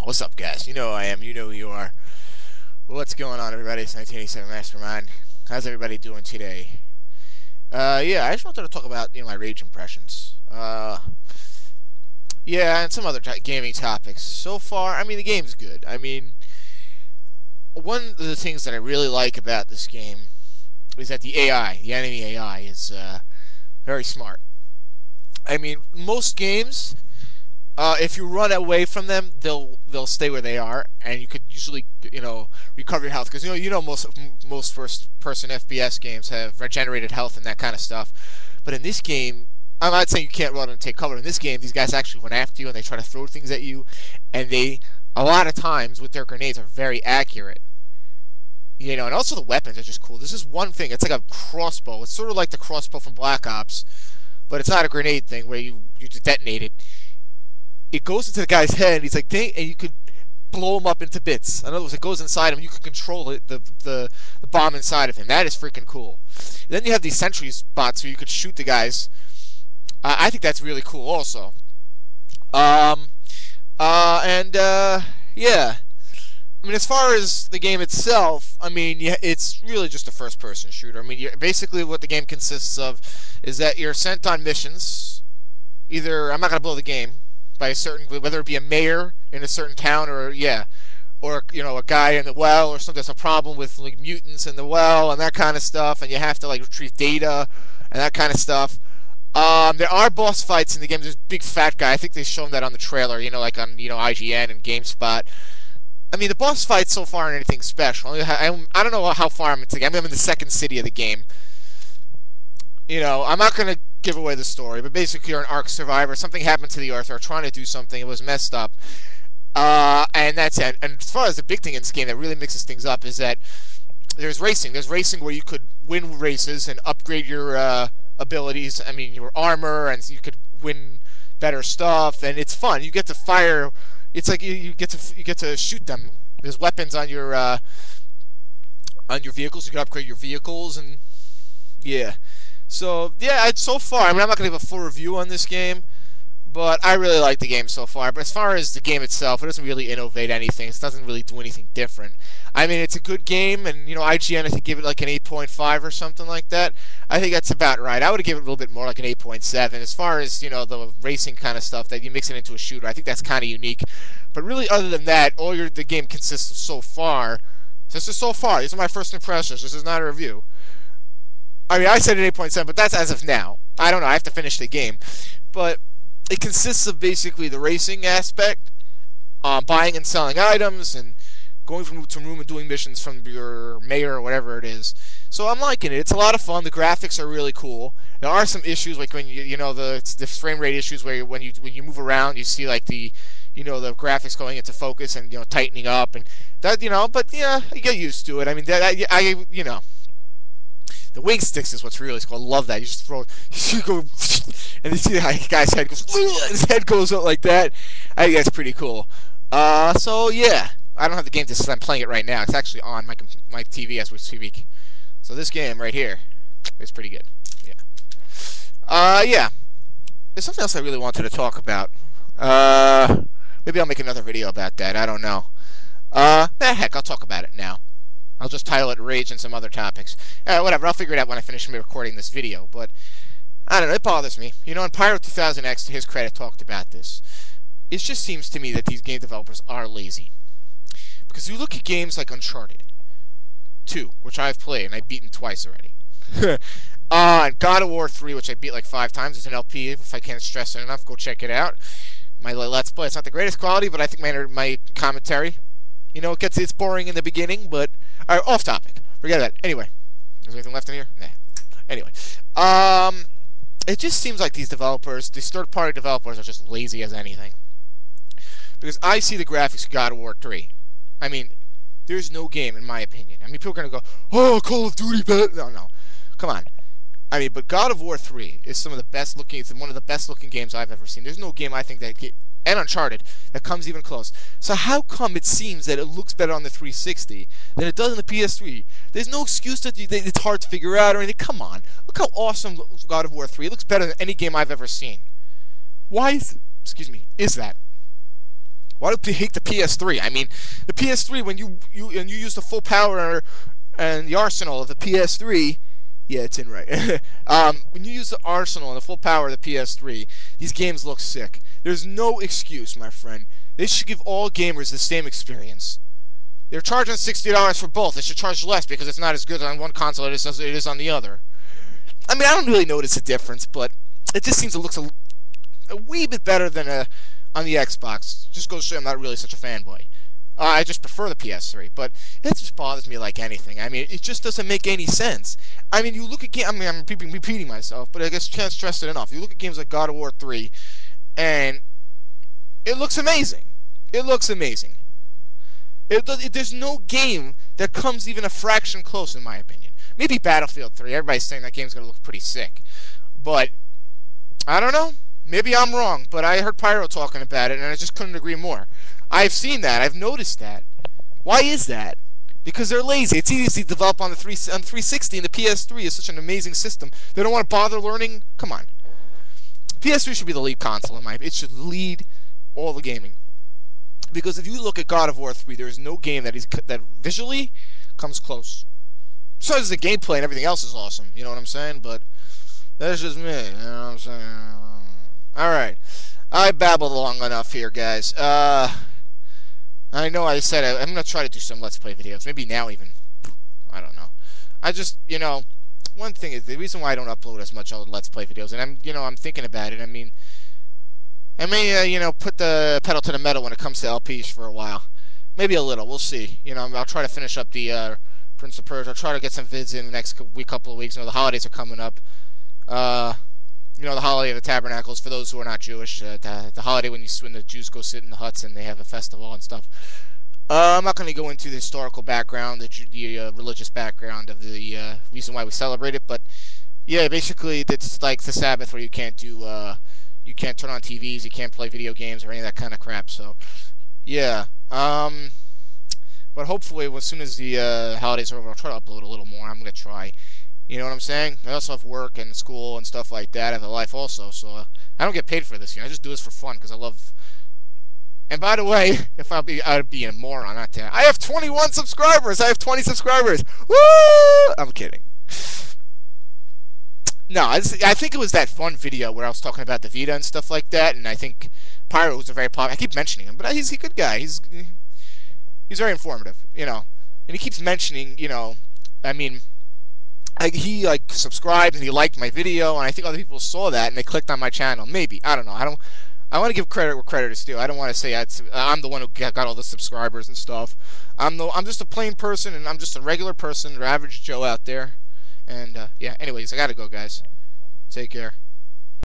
What's up, guys? You know who I am. You know who you are. Well, what's going on, everybody? It's 1987 Mastermind. How's everybody doing today? Yeah, I just wanted to talk about my rage impressions. Yeah, and some other gaming topics. So far, I mean, the game's good. I mean, one of the things that I really like about this game is that the AI, the enemy AI, is very smart. I mean, most games, if you run away from them, they'll stay where they are, and you could usually recover your health because most first person FPS games have regenerated health and that kind of stuff. But in this game, I'm not saying you can't run and take cover. In this game, these guys actually went after you and they try to throw things at you, and they a lot of times with their grenades are very accurate. And also the weapons are just cool. This is one thing. It's like a crossbow. It's sort of like the crossbow from Black Ops, but it's not a grenade thing where you just detonate it. It goes into the guy's head, and he's like, dang, and you could blow him up into bits. In other words, it goes inside him, you can control it, the bomb inside of him. That is freaking cool. And then you have these sentry spots where you could shoot the guys. I think that's really cool also. Yeah. I mean, as far as the game itself, I mean, yeah, it's really just a first-person shooter. I mean, basically what the game consists of is that you're sent on missions. Either, I'm not going to blow the game, by a certain, whether it be a mayor in a certain town or a guy in the well or something. There's a problem with like mutants in the well and that kind of stuff, and you have to like retrieve data and that kind of stuff. There are boss fights in the game. There's a big fat guy. I think they shown that on the trailer. Like on IGN and GameSpot. I mean, the boss fights so far aren't anything special. I don't know how far I'm into the game. I'm in the second city of the game. I'm not going to give away the story, but basically you're an Ark survivor. Something happened to the Earth. They're trying to do something. It was messed up. And that's it. And as far as the big thing in this game that really mixes things up is that there's racing. There's racing where you could win races and upgrade your abilities. I mean, your armor, and you could win better stuff. And it's fun. You get to fire. It's like you get to shoot them. There's weapons on your vehicles. You can upgrade your vehicles, and yeah. So yeah, so far, I mean, I'm not gonna give a full review on this game, but I really like the game so far. But as far as the game itself, it doesn't really innovate anything. It doesn't really do anything different. I mean, it's a good game, and IGN, I think, give it like an 8.5 or something like that. I think that's about right. I would give it a little bit more, like an 8.7. As far as the racing kind of stuff that you mix it into a shooter, I think that's kind of unique. But really, other than that, the game consists of so far. This is so far. These are my first impressions. This is not a review. I mean, I said an 8.7, but that's as of now. I don't know. I have to finish the game. But it consists of basically the racing aspect, buying and selling items, and going from room to room and doing missions from your mayor or whatever it is. So I'm liking it. It's a lot of fun. The graphics are really cool. There are some issues, like when the frame rate issues where when you move around, you see like the the graphics going into focus and tightening up and that But yeah, you get used to it. I mean, the wing sticks is what's really cool. I love that. You just throw, you go, and you see how the guy's head goes, his head goes up like that. I think that's pretty cool. So yeah, I don't have the game to I'm playing it right now. It's actually on my TV as we speak. So this game right here is pretty good. Yeah. Yeah. There's something else I really wanted to talk about. Maybe I'll make another video about that. I don't know. Heck, I'll talk about it now. I'll just title it Rage and some other topics. Whatever, I'll figure it out when I finish recording this video, but I don't know, it bothers me. And Pyro 2000X, to his credit, talked about this. It just seems to me that these game developers are lazy. Because you look at games like Uncharted 2, which I've played, and I've beaten twice already. And God of War 3, which I beat like 5 times. It's an LP, if I can't stress it enough, go check it out. My Let's Play, it's not the greatest quality, but I think my commentary, it's boring in the beginning, but... Alright, off topic. Forget that. Anyway. Is there anything left in here? Nah. Anyway. It just seems like these third-party developers are just lazy as anything. Because I see the graphics of God of War 3. I mean, there's no game, in my opinion. I mean, people are going to go, oh, Call of Duty, but... No. Come on. I mean, but God of War 3 is one of the best looking games I've ever seen. There's no game I think and Uncharted that comes even close. So how come it seems that it looks better on the 360 than it does on the PS3? There's no excuse that it's hard to figure out or anything. Come on. Look how awesome God of War 3. It looks better than any game I've ever seen. Why is that? Why do people hate the PS3? I mean, the PS3 when you use the full power and the arsenal of the PS3. Yeah, it's in right. When you use the arsenal and the full power of the PS3, these games look sick. There's no excuse, my friend. They should give all gamers the same experience. They're charging $60 for both. They should charge less because it's not as good on one console as it is on the other. I mean, I don't really notice a difference, but it just seems it looks a wee bit better than on the Xbox. Just goes to show I'm not really such a fanboy. I just prefer the PS3, but it just bothers me like anything. I mean, it just doesn't make any sense. I mean, you look at games. I mean, I'm repeating myself, but I guess can't stress it enough. You look at games like God of War 3, and it looks amazing. It looks amazing. There's no game that comes even a fraction close, in my opinion. Maybe Battlefield 3. Everybody's saying that game's gonna look pretty sick, but I don't know. Maybe I'm wrong, but I heard Pyro talking about it, and I just couldn't agree more. I've seen that. I've noticed that. Why is that? Because they're lazy. It's easy to develop on the 360, and the PS3 is such an amazing system. They don't want to bother learning. Come on. PS3 should be the lead console in my opinion. It should lead all the gaming. Because if you look at God of War 3, there is no game that visually comes close. Besides the gameplay and everything else is awesome. You know what I'm saying? But that's just me. You know what I'm saying? Alright. I babbled long enough here, guys. I know I said I'm going to try to do some Let's Play videos. Maybe now even. I don't know. I just, one thing is, the reason why I don't upload as much Let's Play videos, and I'm thinking about it, I may, put the pedal to the metal when it comes to LPs for a while. Maybe a little. We'll see. I'll try to finish up the Prince of Persia. I'll try to get some vids in the next couple of weeks. The holidays are coming up. The holiday of the Tabernacles, for those who are not Jewish, the holiday when the Jews go sit in the huts and they have a festival and stuff. I'm not going to go into the historical background, the religious background of the reason why we celebrate it, but yeah, basically it's like the Sabbath where you can't turn on TVs, you can't play video games or any of that kind of crap. So yeah, but hopefully as soon as the holidays are over, I'll try to upload a little more. I'm going to try. You know what I'm saying? I also have work and school and stuff like that. I have a life also, so I don't get paid for this. I just do this for fun because I love. And by the way, I'd be a moron not to. I have 21 subscribers. I have 20 subscribers. Woo! I'm kidding. No, I think it was that fun video where I was talking about the Vita and stuff like that, and I think Pyro was a very popular. I keep mentioning him, but he's a good guy. He's very informative, and he keeps mentioning, he subscribed and he liked my video, and I think other people saw that and they clicked on my channel. Maybe, I don't know. I want to give credit where credit is due. I don't want to say I'm the one who got all the subscribers and stuff. I'm just a plain person, and I'm just a regular person, or average Joe out there. And yeah. Anyways, I gotta go, guys. Take care.